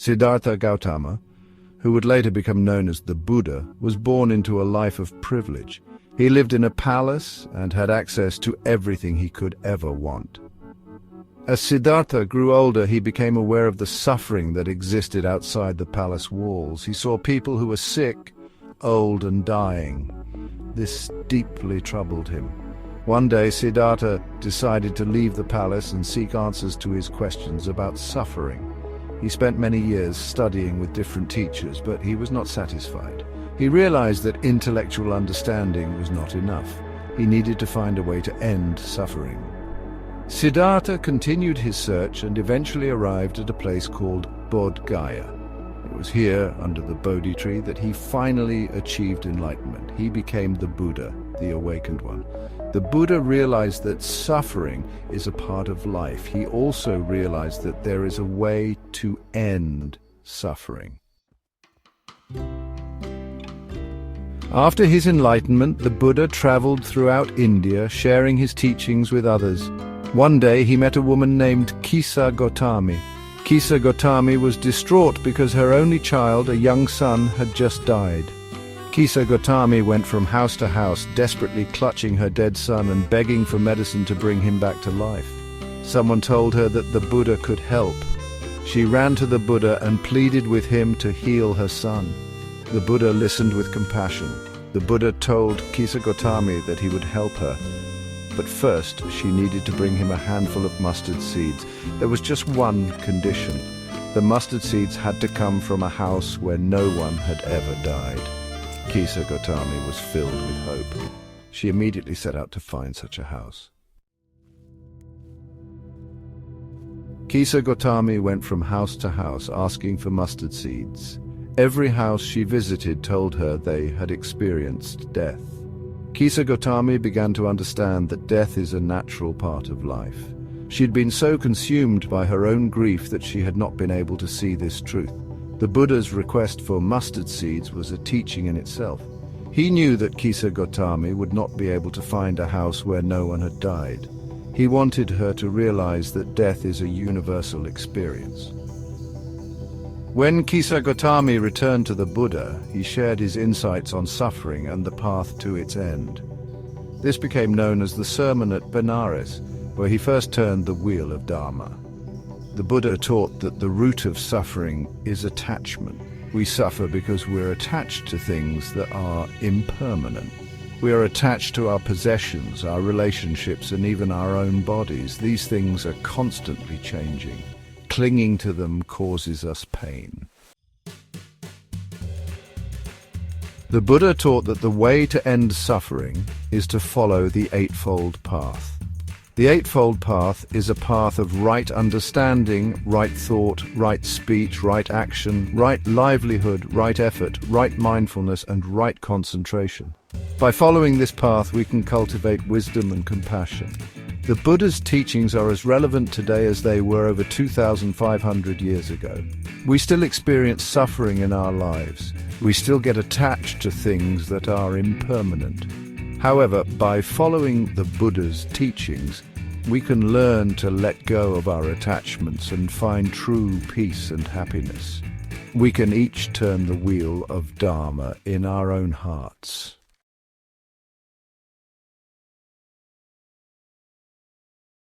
Siddhartha Gautama, who would later become known as the Buddha, was born into a life of privilege. He lived in a palace and had access to everything he could ever want. As Siddhartha grew older, he became aware of the suffering that existed outside the palace walls. He saw people who were sick, old and dying. This deeply troubled him. One day, Siddhartha decided to leave the palace and seek answers to his questions about suffering. He spent many years studying with different teachers, but he was not satisfied. He realized that intellectual understanding was not enough. He needed to find a way to end suffering. Siddhartha continued his search and eventually arrived at a place called Bodh Gaya. It was here, under the Bodhi tree, that he finally achieved enlightenment. He became the Buddha, the awakened one. The Buddha realized that suffering is a part of life. He also realized that there is a way to end suffering. After his enlightenment, the Buddha traveled throughout India, sharing his teachings with others. One day he met a woman named Kisa Gotami. Kisa Gotami was distraught because her only child, a young son, had just died. Kisa Gotami went from house to house, desperately clutching her dead son and begging for medicine to bring him back to life. Someone told her that the Buddha could help. She ran to the Buddha and pleaded with him to heal her son. The Buddha listened with compassion. The Buddha told Kisa Gotami that he would help her. But first, she needed to bring him a handful of mustard seeds. There was just one condition. The mustard seeds had to come from a house where no one had ever died. Kisa Gotami was filled with hope. She immediately set out to find such a house. Kisa Gotami went from house to house asking for mustard seeds. Every house she visited told her they had experienced death. Kisa Gotami began to understand that death is a natural part of life. She'd been so consumed by her own grief that she had not been able to see this truth. The Buddha's request for mustard seeds was a teaching in itself. He knew that Kisa Gotami would not be able to find a house where no one had died. He wanted her to realize that death is a universal experience. When Kisa Gotami returned to the Buddha, he shared his insights on suffering and the path to its end. This became known as the Sermon at Benares, where he first turned the wheel of Dharma. The Buddha taught that the root of suffering is attachment. We suffer because we're attached to things that are impermanent. We are attached to our possessions, our relationships, and even our own bodies. These things are constantly changing. Clinging to them causes us pain. The Buddha taught that the way to end suffering is to follow the Eightfold Path. The Eightfold Path is a path of right understanding, right thought, right speech, right action, right livelihood, right effort, right mindfulness, and right concentration. By following this path, we can cultivate wisdom and compassion. The Buddha's teachings are as relevant today as they were over 2,500 years ago. We still experience suffering in our lives. We still get attached to things that are impermanent. However, by following the Buddha's teachings, we can learn to let go of our attachments and find true peace and happiness. We can each turn the wheel of Dharma in our own hearts.